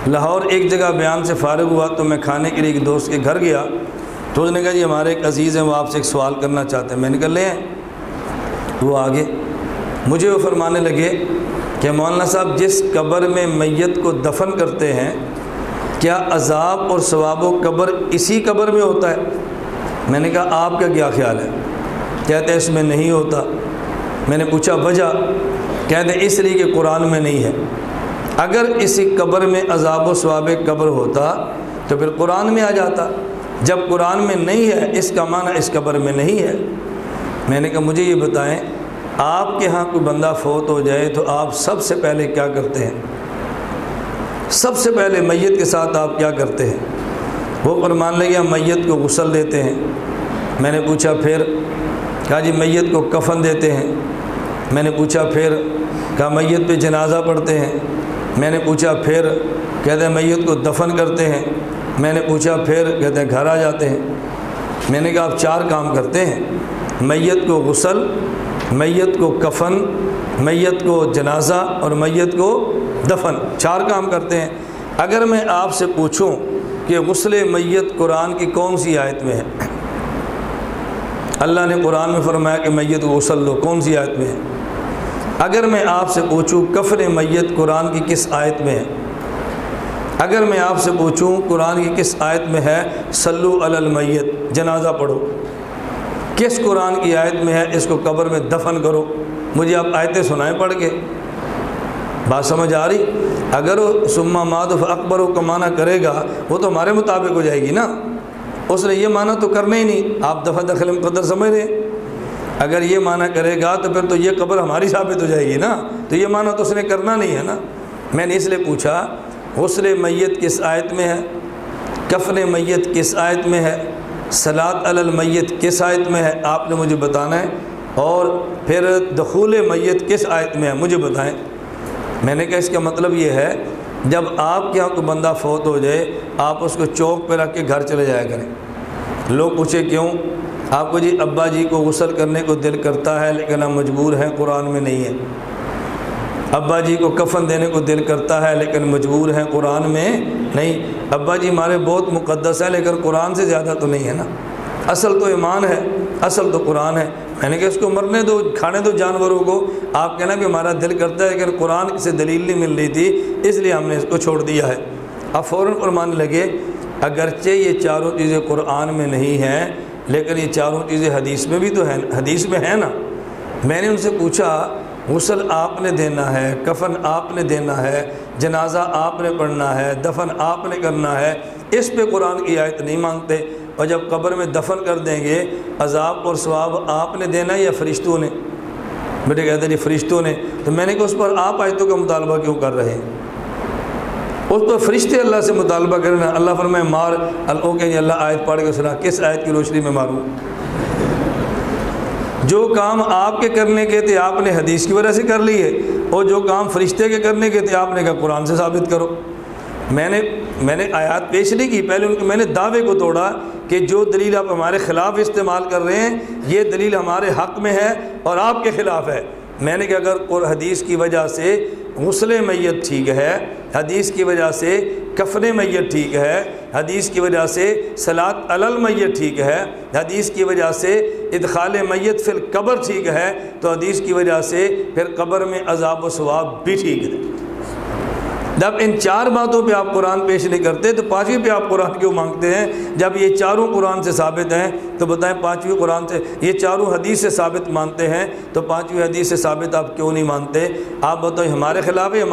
لاہور ایک جگہ بیان سے فارغ ہوا تو میں کھانے کے لیے ایک دوست کے گھر گیا تو اس نے کہا جی ہمارے ایک عزیز ہیں وہ آپ سے ایک سوال کرنا چاہتے ہیں۔ میں نے کہا لے آئیں۔ وہ آگے مجھے وہ فرمانے لگے کہ مولانا صاحب جس قبر میں میت کو دفن کرتے ہیں کیا عذاب اور ثواب و قبر اسی قبر میں ہوتا ہے؟ میں نے کہا آپ کا کیا خیال ہے؟ کہتے ہیں اس میں نہیں ہوتا۔ میں نے پوچھا وجہ؟ کہتے ہیں اس لیے کہ قرآن میں نہیں ہے۔ اگر اسی قبر میں عذاب و ثواب قبر ہوتا تو پھر قرآن میں آ جاتا، جب قرآن میں نہیں ہے اس کا معنی اس قبر میں نہیں ہے۔ میں نے کہا مجھے یہ بتائیں آپ کے ہاں کوئی بندہ فوت ہو جائے تو آپ سب سے پہلے کیا کرتے ہیں؟ سب سے پہلے میت کے ساتھ آپ کیا کرتے ہیں؟ وہ فرمان لگے ہم میت کو غسل دیتے ہیں۔ میں نے پوچھا پھر؟ کہا جی میت کو کفن دیتے ہیں۔ میں نے پوچھا پھر؟ کہا میت پہ جنازہ پڑھتے ہیں۔ میں نے پوچھا پھر؟ کہتے ہیں میت کو دفن کرتے ہیں۔ میں نے پوچھا پھر؟ کہتے ہیں گھر آ جاتے ہیں۔ میں نے کہا آپ 4 کام کرتے ہیں، میت کو غسل، میت کو کفن، میت کو جنازہ اور میت کو دفن، 4 کام کرتے ہیں۔ اگر میں آپ سے پوچھوں کہ غسل میت قرآن کی کون سی آیت میں ہے؟ اللہ نے قرآن میں فرمایا کہ میت کو غسل دو، کون سی آیت میں ہے؟ اگر میں آپ سے پوچھوں کفن میت قرآن کی کس آیت میں ہے؟ اگر میں آپ سے پوچھوں قرآن کی کس آیت میں ہے صلو علی المیت جنازہ پڑھو، کس قرآن کی آیت میں ہے اس کو قبر میں دفن کرو؟ مجھے آپ آیتیں سنائیں پڑھ کے۔ بات سمجھ آ رہی؟ اگر وہ ثم مات فاقبروا کا معنی کرے گا وہ تو ہمارے مطابق ہو جائے گی نا، اس نے یہ معنی تو کرنا ہی نہیں۔ آپ دفع دخل مقدر سمجھ رہے ہیں؟ اگر یہ معنی کرے گا تو پھر تو یہ قبر ہماری ثابت ہو جائے گی نا، تو یہ معنی تو اس نے کرنا نہیں ہے نا۔ میں نے اس لیے پوچھا غسل میت کس آیت میں ہے، کفن میت کس آیت میں ہے، صلاۃ علی المیت کس آیت میں ہے، آپ نے مجھے بتانا ہے، اور پھر دخول میت کس آیت میں ہے مجھے بتائیں۔ میں نے کہا اس کا مطلب یہ ہے جب آپ کے یہاں کوئی بندہ فوت ہو جائے آپ اس کو چوک پہ رکھ کے گھر چلے جایا کریں۔ لوگ پوچھے کیوں؟ آپ کو جی ابا جی کو غسل کرنے کو دل کرتا ہے لیکن ہم مجبور ہیں، قرآن میں نہیں ہے۔ ابا جی کو کفن دینے کو دل کرتا ہے لیکن مجبور ہیں، قرآن میں نہیں۔ ابا جی ہمارے بہت مقدس ہے لیکن قرآن سے زیادہ تو نہیں ہے نا، اصل تو ایمان ہے، اصل تو قرآن ہے۔ میں نے کہا اس کو مرنے دو، کھانے دو جانوروں کو، آپ کہنا کہ ہمارا دل کرتا ہے لیکن قرآن سے دلیل نہیں مل رہی تھی اس لیے ہم نے اس کو چھوڑ دیا ہے۔ اب فوراً فرمانے لگے اگرچہ یہ 4 چیزیں قرآن میں نہیں ہیں لیکن یہ 4 چیزیں حدیث میں بھی تو ہیں، حدیث میں ہیں نا۔ میں نے ان سے پوچھا غسل آپ نے دینا ہے، کفن آپ نے دینا ہے، جنازہ آپ نے پڑھنا ہے، دفن آپ نے کرنا ہے، اس پہ قرآن کی آیت نہیں مانگتے، اور جب قبر میں دفن کر دیں گے عذاب اور ثواب آپ نے دینا ہے یا فرشتوں نے؟ بیٹے کہتے ہیں جی فرشتوں نے۔ تو میں نے کہا اس پر آپ آیتوں کا مطالبہ کیوں کر رہے ہیں؟ اس پر فرشتے اللہ سے مطالبہ کرنا۔ اللہ فرمائے مار، کہ جی اللہ آیت پڑھ کے سنا، کس آیت کی روشنی میں ماروں؟ جو کام آپ کے کرنے کے تھے آپ نے حدیث کی وجہ سے کر لیے، اور جو کام فرشتے کے کرنے کے تھے آپ نے کہا قرآن سے ثابت کرو۔ میں نے آیات پیش نہیں کی، پہلے میں نے دعوے کو توڑا کہ جو دلیل آپ ہمارے خلاف استعمال کر رہے ہیں یہ دلیل ہمارے حق میں ہے اور آپ کے خلاف ہے۔ میں نے کہا اگر حدیث کی وجہ سے غسل میت ٹھیک ہے، حدیث کی وجہ سے کفن میت ٹھیک ہے، حدیث کی وجہ سے صلاۃ علی المیت ٹھیک ہے، حدیث کی وجہ سے ادخال میت فی القبر ٹھیک ہے، تو حدیث کی وجہ سے پھر قبر میں عذاب و ثواب بھی ٹھیک ہے۔ جب ان 4 باتوں پہ آپ قرآن پیش نہیں کرتے تو 5ویں پہ آپ قرآن کیوں مانگتے ہیں؟ جب یہ 4 قرآن سے ثابت ہیں تو بتائیں 5ویں قرآن سے، یہ 4 حدیث سے ثابت مانتے ہیں تو 5ویں حدیث سے ثابت آپ کیوں نہیں مانتے؟ آپ بتائیں ہمارے خلاف ہے؟